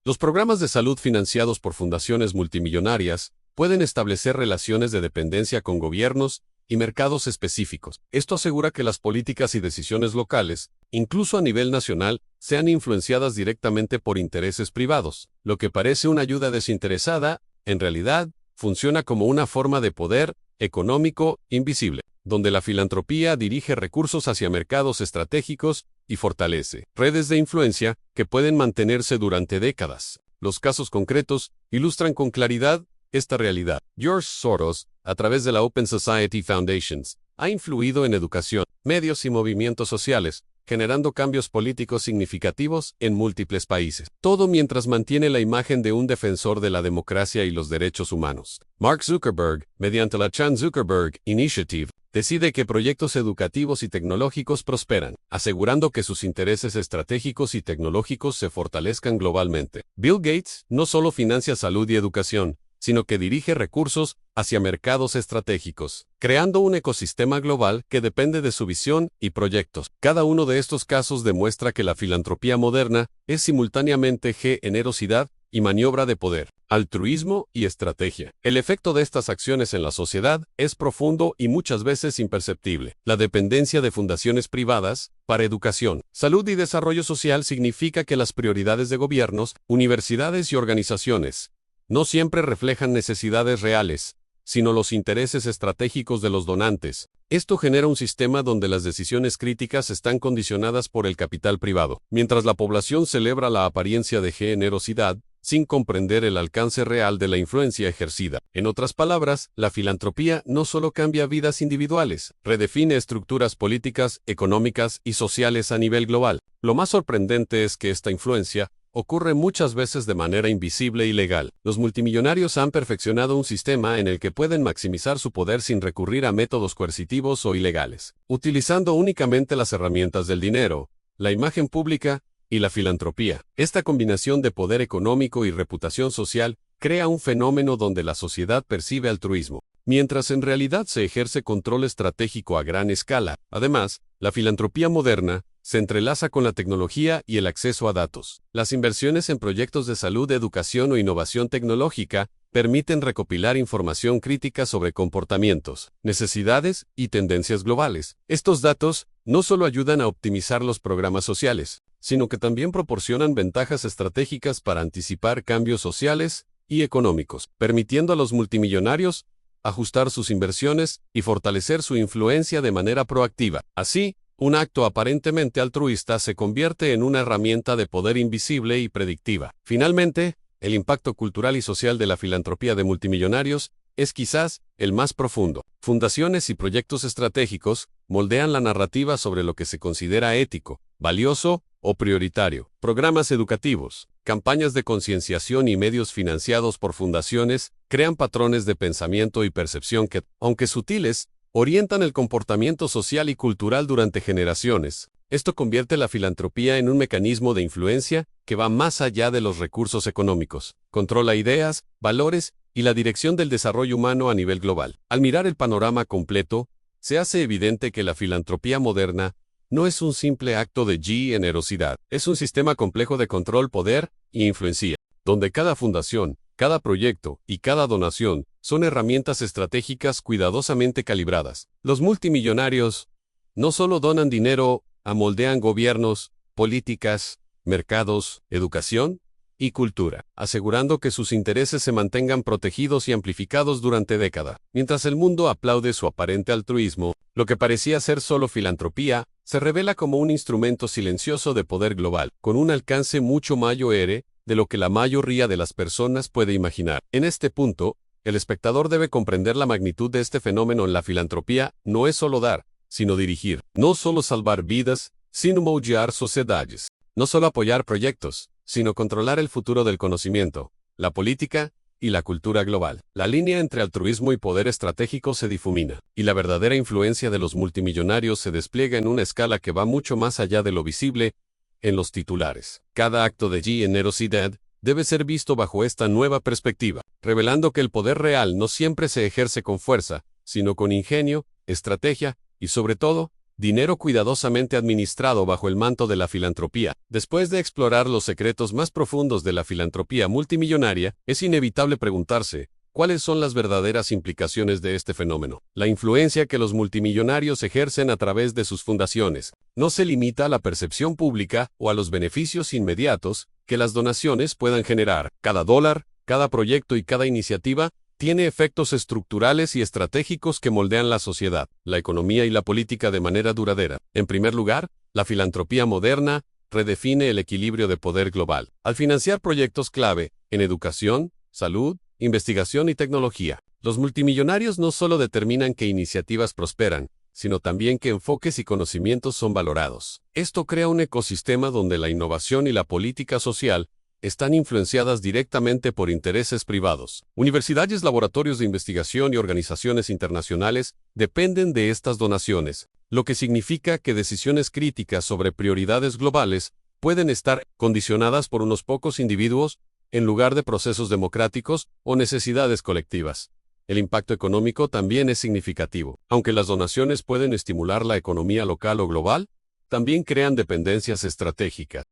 Speaker 1: Los programas de salud financiados por fundaciones multimillonarias pueden establecer relaciones de dependencia con gobiernos y mercados específicos. Esto asegura que las políticas y decisiones locales, incluso a nivel nacional, sean influenciadas directamente por intereses privados. Lo que parece una ayuda desinteresada, en realidad, funciona como una forma de poder económico invisible, donde la filantropía dirige recursos hacia mercados estratégicos y fortalece redes de influencia que pueden mantenerse durante décadas. Los casos concretos ilustran con claridad esta realidad. George Soros, a través de la Open Society Foundations, ha influido en educación, medios y movimientos sociales, generando cambios políticos significativos en múltiples países. Todo mientras mantiene la imagen de un defensor de la democracia y los derechos humanos. Mark Zuckerberg, mediante la Chan Zuckerberg Initiative, decide que proyectos educativos y tecnológicos prosperan, asegurando que sus intereses estratégicos y tecnológicos se fortalezcan globalmente. Bill Gates no solo financia salud y educación, sino que dirige recursos hacia mercados estratégicos, creando un ecosistema global que depende de su visión y proyectos. Cada uno de estos casos demuestra que la filantropía moderna es simultáneamente generosidad y maniobra de poder, altruismo y estrategia. El efecto de estas acciones en la sociedad es profundo y muchas veces imperceptible. La dependencia de fundaciones privadas para educación, salud y desarrollo social significa que las prioridades de gobiernos, universidades y organizaciones no siempre reflejan necesidades reales, sino los intereses estratégicos de los donantes. Esto genera un sistema donde las decisiones críticas están condicionadas por el capital privado, mientras la población celebra la apariencia de generosidad, sin comprender el alcance real de la influencia ejercida. En otras palabras, la filantropía no solo cambia vidas individuales, redefine estructuras políticas, económicas y sociales a nivel global. Lo más sorprendente es que esta influencia ocurre muchas veces de manera invisible y legal. Los multimillonarios han perfeccionado un sistema en el que pueden maximizar su poder sin recurrir a métodos coercitivos o ilegales, utilizando únicamente las herramientas del dinero, la imagen pública y la filantropía. Esta combinación de poder económico y reputación social crea un fenómeno donde la sociedad percibe altruismo, mientras en realidad se ejerce control estratégico a gran escala. Además, la filantropía moderna se entrelaza con la tecnología y el acceso a datos. Las inversiones en proyectos de salud, educación o innovación tecnológica permiten recopilar información crítica sobre comportamientos, necesidades y tendencias globales. Estos datos no solo ayudan a optimizar los programas sociales, sino que también proporcionan ventajas estratégicas para anticipar cambios sociales y económicos, permitiendo a los multimillonarios ajustar sus inversiones y fortalecer su influencia de manera proactiva. Así, un acto aparentemente altruista se convierte en una herramienta de poder invisible y predictiva. Finalmente, el impacto cultural y social de la filantropía de multimillonarios es quizás el más profundo. Fundaciones y proyectos estratégicos moldean la narrativa sobre lo que se considera ético, valioso o prioritario. Programas educativos, campañas de concienciación y medios financiados por fundaciones crean patrones de pensamiento y percepción que, aunque sutiles, orientan el comportamiento social y cultural durante generaciones. Esto convierte la filantropía en un mecanismo de influencia que va más allá de los recursos económicos. Controla ideas, valores y la dirección del desarrollo humano a nivel global. Al mirar el panorama completo, se hace evidente que la filantropía moderna no es un simple acto de generosidad. Es un sistema complejo de control, poder y influencia, donde cada fundación, cada proyecto y cada donación son herramientas estratégicas cuidadosamente calibradas. Los multimillonarios no solo donan dinero, moldean gobiernos, políticas, mercados, educación y cultura, asegurando que sus intereses se mantengan protegidos y amplificados durante décadas. Mientras el mundo aplaude su aparente altruismo, lo que parecía ser solo filantropía se revela como un instrumento silencioso de poder global, con un alcance mucho mayor de lo que la mayoría de las personas puede imaginar. En este punto, El espectador debe comprender la magnitud de este fenómeno. En la filantropía no es solo dar, sino dirigir. No solo salvar vidas, sino moldear sociedades. No solo apoyar proyectos, sino controlar el futuro del conocimiento, la política y la cultura global. La línea entre altruismo y poder estratégico se difumina, y la verdadera influencia de los multimillonarios se despliega en una escala que va mucho más allá de lo visible en los titulares. Cada acto de generosidad debe ser visto bajo esta nueva perspectiva, revelando que el poder real no siempre se ejerce con fuerza, sino con ingenio, estrategia y, sobre todo, dinero cuidadosamente administrado bajo el manto de la filantropía. Después de explorar los secretos más profundos de la filantropía multimillonaria, es inevitable preguntarse, ¿cuáles son las verdaderas implicaciones de este fenómeno? La influencia que los multimillonarios ejercen a través de sus fundaciones no se limita a la percepción pública o a los beneficios inmediatos que las donaciones puedan generar. Cada dólar, cada proyecto y cada iniciativa tiene efectos estructurales y estratégicos que moldean la sociedad, la economía y la política de manera duradera. En primer lugar, la filantropía moderna redefine el equilibrio de poder global. Al financiar proyectos clave en educación, salud, investigación y tecnología, los multimillonarios no solo determinan qué iniciativas prosperan, sino también qué enfoques y conocimientos son valorados. Esto crea un ecosistema donde la innovación y la política social están influenciadas directamente por intereses privados. Universidades, laboratorios de investigación y organizaciones internacionales dependen de estas donaciones, lo que significa que decisiones críticas sobre prioridades globales pueden estar condicionadas por unos pocos individuos en lugar de procesos democráticos o necesidades colectivas. El impacto económico también es significativo. Aunque las donaciones pueden estimular la economía local o global, también crean dependencias estratégicas.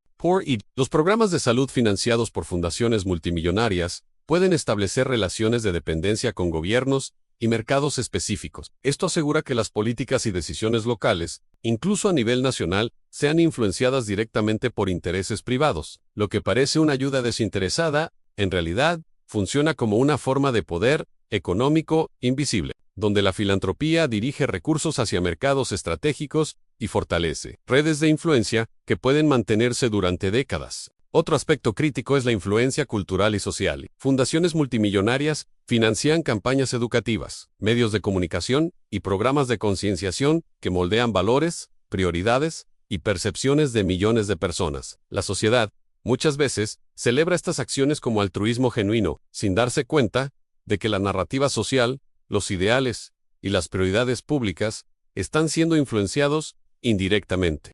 Speaker 1: Los programas de salud financiados por fundaciones multimillonarias pueden establecer relaciones de dependencia con gobiernos y mercados específicos. Esto asegura que las políticas y decisiones locales, incluso a nivel nacional, sean influenciadas directamente por intereses privados. Lo que parece una ayuda desinteresada, en realidad, funciona como una forma de poder económico invisible, donde la filantropía dirige recursos hacia mercados estratégicos y fortalece redes de influencia que pueden mantenerse durante décadas. Otro aspecto crítico es la influencia cultural y social. Fundaciones multimillonarias financian campañas educativas, medios de comunicación y programas de concienciación que moldean valores, prioridades y percepciones de millones de personas. La sociedad, muchas veces, celebra estas acciones como altruismo genuino, sin darse cuenta de que la narrativa social, los ideales y las prioridades públicas están siendo influenciados indirectamente.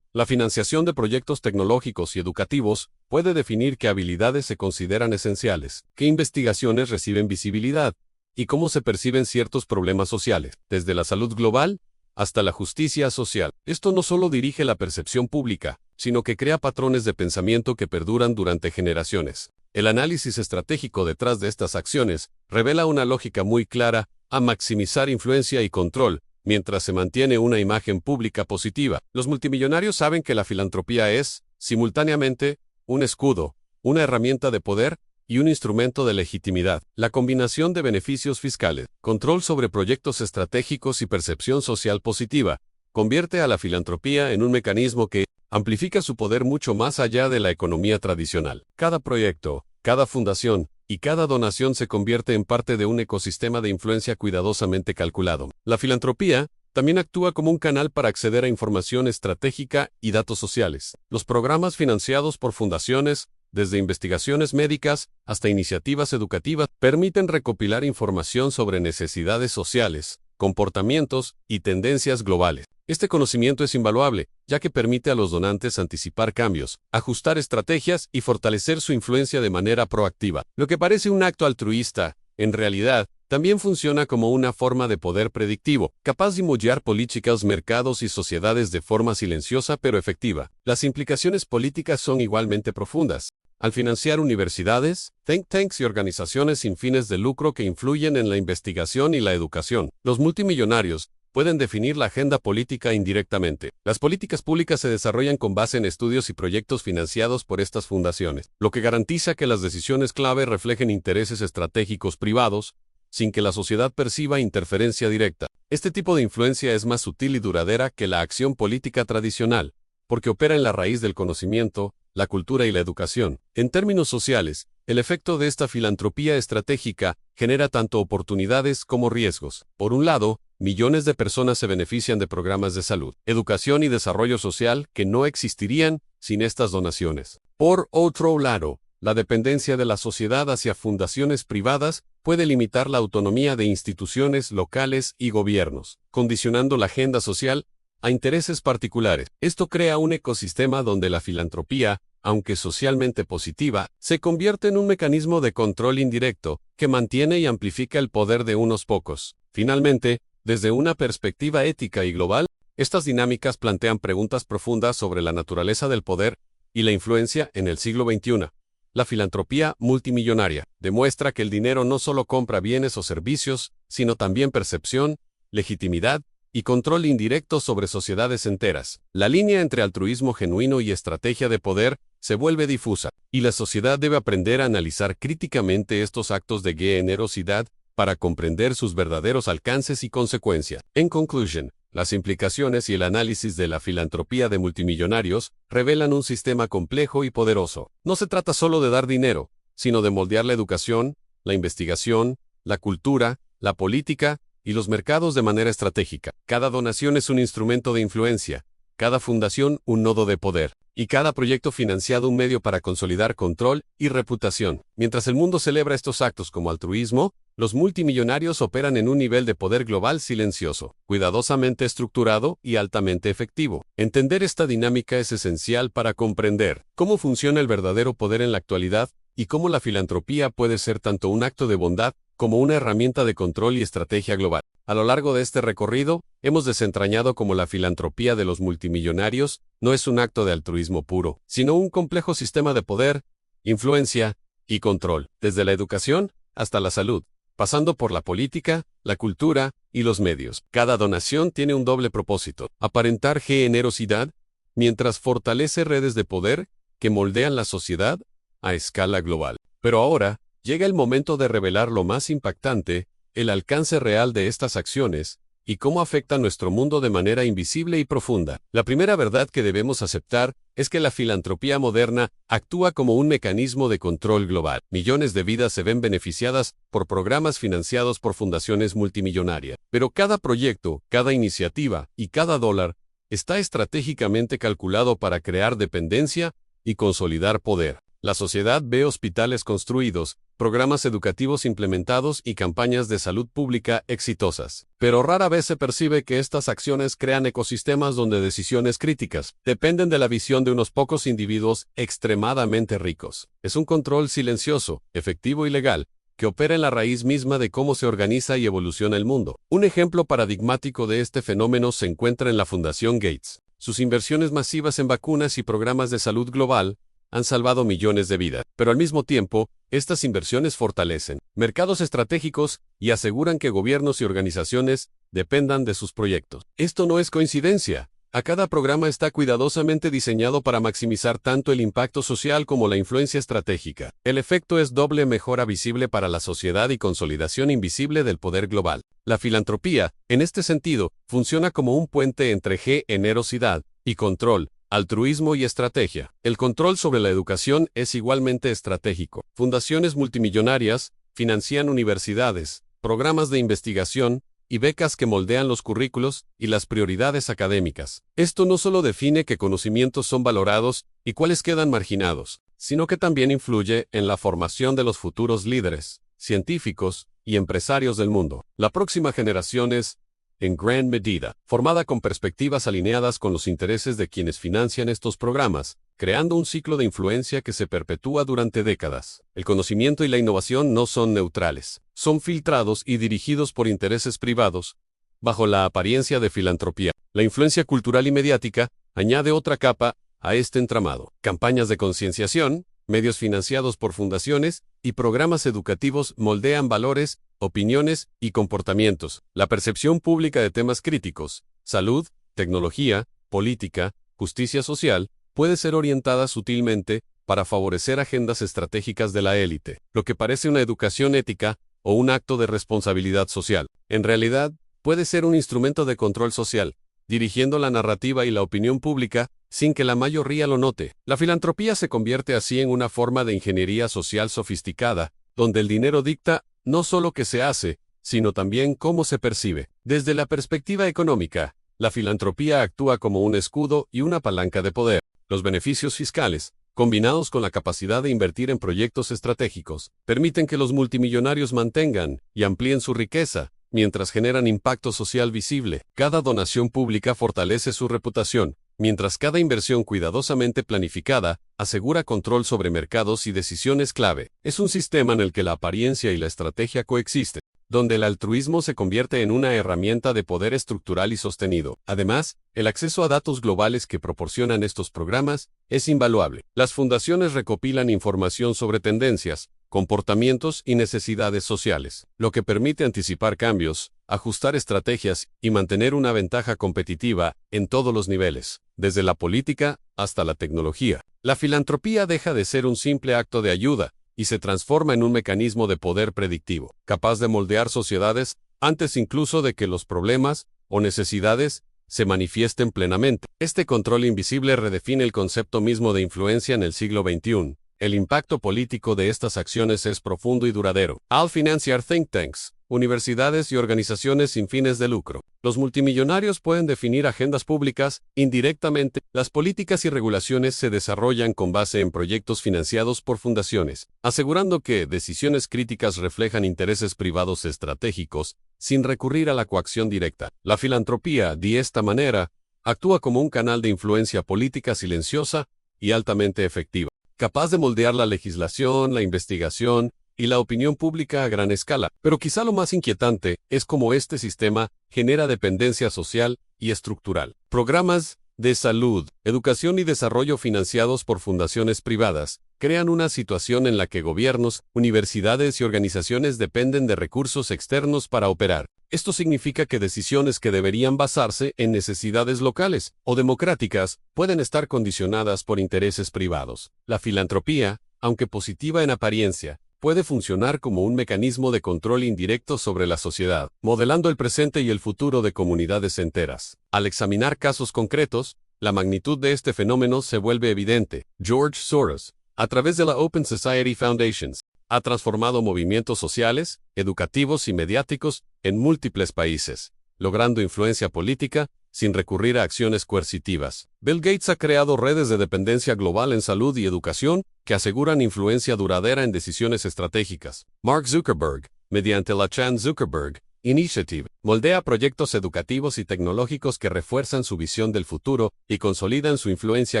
Speaker 1: La financiación de proyectos tecnológicos y educativos puede definir qué habilidades se consideran esenciales, qué investigaciones reciben visibilidad y cómo se perciben ciertos problemas sociales, desde la salud global hasta la justicia social. Esto no solo dirige la percepción pública, sino que crea patrones de pensamiento que perduran durante generaciones. El análisis estratégico detrás de estas acciones revela una lógica muy clara a maximizar influencia y control, mientras se mantiene una imagen pública positiva. Los multimillonarios saben que la filantropía es, simultáneamente, un escudo, una herramienta de poder y un instrumento de legitimidad. La combinación de beneficios fiscales, control sobre proyectos estratégicos y percepción social positiva convierte a la filantropía en un mecanismo que amplifica su poder mucho más allá de la economía tradicional. Cada proyecto, cada fundación y cada donación se convierte en parte de un ecosistema de influencia cuidadosamente calculado. La filantropía también actúa como un canal para acceder a información estratégica y datos sociales. Los programas financiados por fundaciones, desde investigaciones médicas hasta iniciativas educativas, permiten recopilar información sobre necesidades sociales, comportamientos y tendencias globales. Este conocimiento es invaluable, ya que permite a los donantes anticipar cambios, ajustar estrategias y fortalecer su influencia de manera proactiva. Lo que parece un acto altruista, en realidad, también funciona como una forma de poder predictivo, capaz de moldear políticas, mercados y sociedades de forma silenciosa pero efectiva. Las implicaciones políticas son igualmente profundas. Al financiar universidades, think tanks y organizaciones sin fines de lucro que influyen en la investigación y la educación, los multimillonarios pueden definir la agenda política indirectamente. Las políticas públicas se desarrollan con base en estudios y proyectos financiados por estas fundaciones, lo que garantiza que las decisiones clave reflejen intereses estratégicos privados, sin que la sociedad perciba interferencia directa. Este tipo de influencia es más sutil y duradera que la acción política tradicional, porque opera en la raíz del conocimiento, la cultura y la educación. En términos sociales, El efecto de esta filantropía estratégica genera tanto oportunidades como riesgos. Por un lado, millones de personas se benefician de programas de salud, educación y desarrollo social que no existirían sin estas donaciones. Por otro lado, la dependencia de la sociedad hacia fundaciones privadas puede limitar la autonomía de instituciones locales y gobiernos, condicionando la agenda social a intereses particulares. Esto crea un ecosistema donde la filantropía, aunque socialmente positiva, se convierte en un mecanismo de control indirecto que mantiene y amplifica el poder de unos pocos. Finalmente, desde una perspectiva ética y global, estas dinámicas plantean preguntas profundas sobre la naturaleza del poder y la influencia en el siglo XXI. La filantropía multimillonaria demuestra que el dinero no solo compra bienes o servicios, sino también percepción, legitimidad y control indirecto sobre sociedades enteras. La línea entre altruismo genuino y estrategia de poder se vuelve difusa, y la sociedad debe aprender a analizar críticamente estos actos de generosidad para comprender sus verdaderos alcances y consecuencias. En conclusión, las implicaciones y el análisis de la filantropía de multimillonarios revelan un sistema complejo y poderoso. No se trata solo de dar dinero, sino de moldear la educación, la investigación, la cultura, la política y los mercados de manera estratégica. Cada donación es un instrumento de influencia, cada fundación un nodo de poder, y cada proyecto financiado un medio para consolidar control y reputación. Mientras el mundo celebra estos actos como altruismo, los multimillonarios operan en un nivel de poder global silencioso, cuidadosamente estructurado y altamente efectivo. Entender esta dinámica es esencial para comprender cómo funciona el verdadero poder en la actualidad y cómo la filantropía puede ser tanto un acto de bondad como una herramienta de control y estrategia global. A lo largo de este recorrido, hemos desentrañado cómo la filantropía de los multimillonarios no es un acto de altruismo puro, sino un complejo sistema de poder, influencia y control, desde la educación hasta la salud, pasando por la política, la cultura y los medios. Cada donación tiene un doble propósito: aparentar generosidad, mientras fortalece redes de poder que moldean la sociedad a escala global. Pero ahora, llega el momento de revelar lo más impactante, el alcance real de estas acciones, y cómo afecta nuestro mundo de manera invisible y profunda. La primera verdad que debemos aceptar es que la filantropía moderna actúa como un mecanismo de control global. Millones de vidas se ven beneficiadas por programas financiados por fundaciones multimillonarias. Pero cada proyecto, cada iniciativa y cada dólar está estratégicamente calculado para crear dependencia y consolidar poder. La sociedad ve hospitales construidos, programas educativos implementados y campañas de salud pública exitosas. Pero rara vez se percibe que estas acciones crean ecosistemas donde decisiones críticas dependen de la visión de unos pocos individuos extremadamente ricos. Es un control silencioso, efectivo y legal, que opera en la raíz misma de cómo se organiza y evoluciona el mundo. Un ejemplo paradigmático de este fenómeno se encuentra en la Fundación Gates. Sus inversiones masivas en vacunas y programas de salud global han salvado millones de vidas, pero al mismo tiempo, estas inversiones fortalecen mercados estratégicos y aseguran que gobiernos y organizaciones dependan de sus proyectos. Esto no es coincidencia. Cada programa está cuidadosamente diseñado para maximizar tanto el impacto social como la influencia estratégica. El efecto es doble: mejora visible para la sociedad y consolidación invisible del poder global. La filantropía, en este sentido, funciona como un puente entre generosidad y control, altruismo y estrategia. El control sobre la educación es igualmente estratégico. Fundaciones multimillonarias financian universidades, programas de investigación y becas que moldean los currículos y las prioridades académicas. Esto no solo define qué conocimientos son valorados y cuáles quedan marginados, sino que también influye en la formación de los futuros líderes, científicos y empresarios del mundo. La próxima generación es, en gran medida, formada con perspectivas alineadas con los intereses de quienes financian estos programas, creando un ciclo de influencia que se perpetúa durante décadas. El conocimiento y la innovación no son neutrales, son filtrados y dirigidos por intereses privados, bajo la apariencia de filantropía. La influencia cultural y mediática añade otra capa a este entramado. Campañas de concienciación, medios financiados por fundaciones y programas educativos moldean valores, opiniones y comportamientos. La percepción pública de temas críticos, salud, tecnología, política, justicia social, puede ser orientada sutilmente para favorecer agendas estratégicas de la élite, lo que parece una educación ética o un acto de responsabilidad social. En realidad, puede ser un instrumento de control social, dirigiendo la narrativa y la opinión pública sin que la mayoría lo note. La filantropía se convierte así en una forma de ingeniería social sofisticada, donde el dinero dicta no solo qué se hace, sino también cómo se percibe. Desde la perspectiva económica, la filantropía actúa como un escudo y una palanca de poder. Los beneficios fiscales, combinados con la capacidad de invertir en proyectos estratégicos, permiten que los multimillonarios mantengan y amplíen su riqueza, mientras generan impacto social visible. Cada donación pública fortalece su reputación, mientras cada inversión cuidadosamente planificada asegura control sobre mercados y decisiones clave. Es un sistema en el que la apariencia y la estrategia coexisten, donde el altruismo se convierte en una herramienta de poder estructural y sostenido. Además, el acceso a datos globales que proporcionan estos programas es invaluable. Las fundaciones recopilan información sobre tendencias, comportamientos y necesidades sociales, lo que permite anticipar cambios, ajustar estrategias y mantener una ventaja competitiva en todos los niveles, desde la política hasta la tecnología. La filantropía deja de ser un simple acto de ayuda y se transforma en un mecanismo de poder predictivo, capaz de moldear sociedades antes incluso de que los problemas o necesidades se manifiesten plenamente. Este control invisible redefine el concepto mismo de influencia en el siglo XXI. El impacto político de estas acciones es profundo y duradero. Al financiar think tanks, universidades y organizaciones sin fines de lucro, los multimillonarios pueden definir agendas públicas. Indirectamente, las políticas y regulaciones se desarrollan con base en proyectos financiados por fundaciones, asegurando que decisiones críticas reflejan intereses privados estratégicos, sin recurrir a la coacción directa. La filantropía, de esta manera, actúa como un canal de influencia política silenciosa y altamente efectiva, capaz de moldear la legislación, la investigación y la opinión pública a gran escala. Pero quizá lo más inquietante es cómo este sistema genera dependencia social y estructural. Programas de salud, educación y desarrollo financiados por fundaciones privadas crean una situación en la que gobiernos, universidades y organizaciones dependen de recursos externos para operar. Esto significa que decisiones que deberían basarse en necesidades locales o democráticas pueden estar condicionadas por intereses privados. La filantropía, aunque positiva en apariencia, puede funcionar como un mecanismo de control indirecto sobre la sociedad, modelando el presente y el futuro de comunidades enteras. Al examinar casos concretos, la magnitud de este fenómeno se vuelve evidente. George Soros, a través de la Open Society Foundations, ha transformado movimientos sociales, educativos y mediáticos en múltiples países, logrando influencia política sin recurrir a acciones coercitivas. Bill Gates ha creado redes de dependencia global en salud y educación que aseguran influencia duradera en decisiones estratégicas. Mark Zuckerberg, mediante la Chan Zuckerberg Initiative, moldea proyectos educativos y tecnológicos que refuerzan su visión del futuro y consolidan su influencia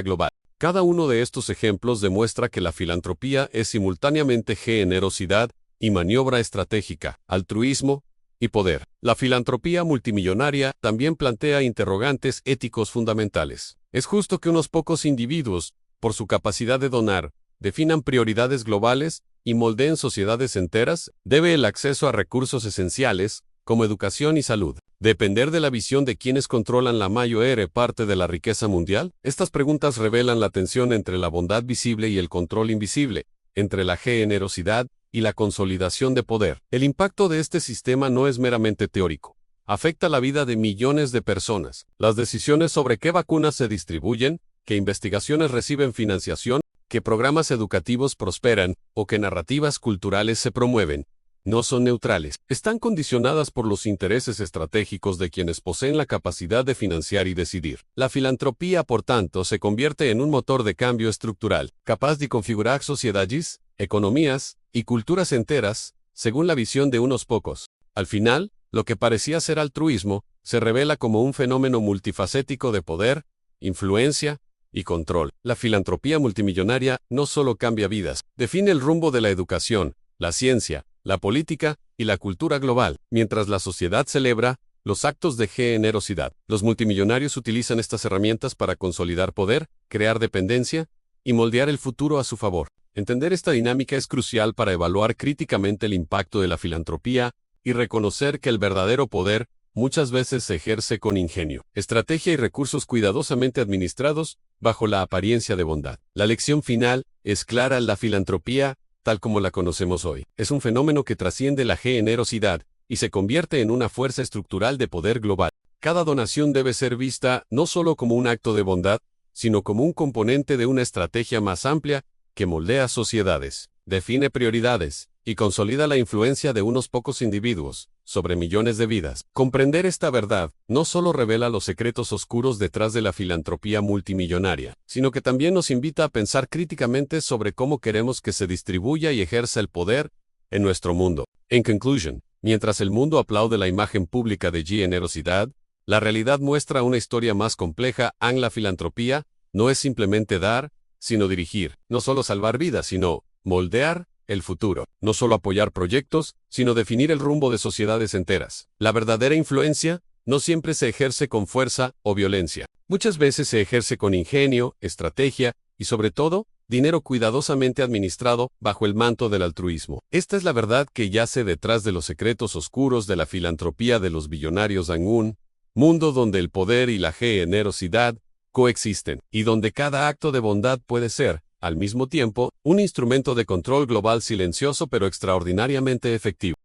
Speaker 1: global. Cada uno de estos ejemplos demuestra que la filantropía es simultáneamente generosidad y maniobra estratégica, altruismo y poder. La filantropía multimillonaria también plantea interrogantes éticos fundamentales. ¿Es justo que unos pocos individuos, por su capacidad de donar, definan prioridades globales y moldeen sociedades enteras? ¿Debe el acceso a recursos esenciales, como educación y salud, depender de la visión de quienes controlan la mayor parte de la riqueza mundial? Estas preguntas revelan la tensión entre la bondad visible y el control invisible, entre la generosidad y la consolidación de poder. El impacto de este sistema no es meramente teórico. Afecta la vida de millones de personas. Las decisiones sobre qué vacunas se distribuyen, qué investigaciones reciben financiación, qué programas educativos prosperan o qué narrativas culturales se promueven, no son neutrales. Están condicionadas por los intereses estratégicos de quienes poseen la capacidad de financiar y decidir. La filantropía, por tanto, se convierte en un motor de cambio estructural, capaz de configurar sociedades, economías y culturas enteras, según la visión de unos pocos. Al final, lo que parecía ser altruismo, se revela como un fenómeno multifacético de poder, influencia y control. La filantropía multimillonaria no solo cambia vidas, define el rumbo de la educación, la ciencia, la política y la cultura global. Mientras la sociedad celebra los actos de generosidad, los multimillonarios utilizan estas herramientas para consolidar poder, crear dependencia y moldear el futuro a su favor. Entender esta dinámica es crucial para evaluar críticamente el impacto de la filantropía y reconocer que el verdadero poder muchas veces se ejerce con ingenio, estrategia y recursos cuidadosamente administrados bajo la apariencia de bondad. La lección final es clara: la filantropía, tal como la conocemos hoy, es un fenómeno que trasciende la generosidad y se convierte en una fuerza estructural de poder global. Cada donación debe ser vista no solo como un acto de bondad, sino como un componente de una estrategia más amplia que moldea sociedades, define prioridades y consolida la influencia de unos pocos individuos sobre millones de vidas. Comprender esta verdad no solo revela los secretos oscuros detrás de la filantropía multimillonaria, sino que también nos invita a pensar críticamente sobre cómo queremos que se distribuya y ejerza el poder en nuestro mundo. En conclusion, mientras el mundo aplaude la imagen pública de generosidad, la realidad muestra una historia más compleja. La filantropía no es simplemente dar, sino dirigir, no solo salvar vidas, sino moldear el futuro, no solo apoyar proyectos, sino definir el rumbo de sociedades enteras. La verdadera influencia no siempre se ejerce con fuerza o violencia. Muchas veces se ejerce con ingenio, estrategia y, sobre todo, dinero cuidadosamente administrado bajo el manto del altruismo. Esta es la verdad que yace detrás de los secretos oscuros de la filantropía de los billonarios en un mundo donde el poder y la generosidad coexisten, y donde cada acto de bondad puede ser, al mismo tiempo, un instrumento de control global silencioso pero extraordinariamente efectivo.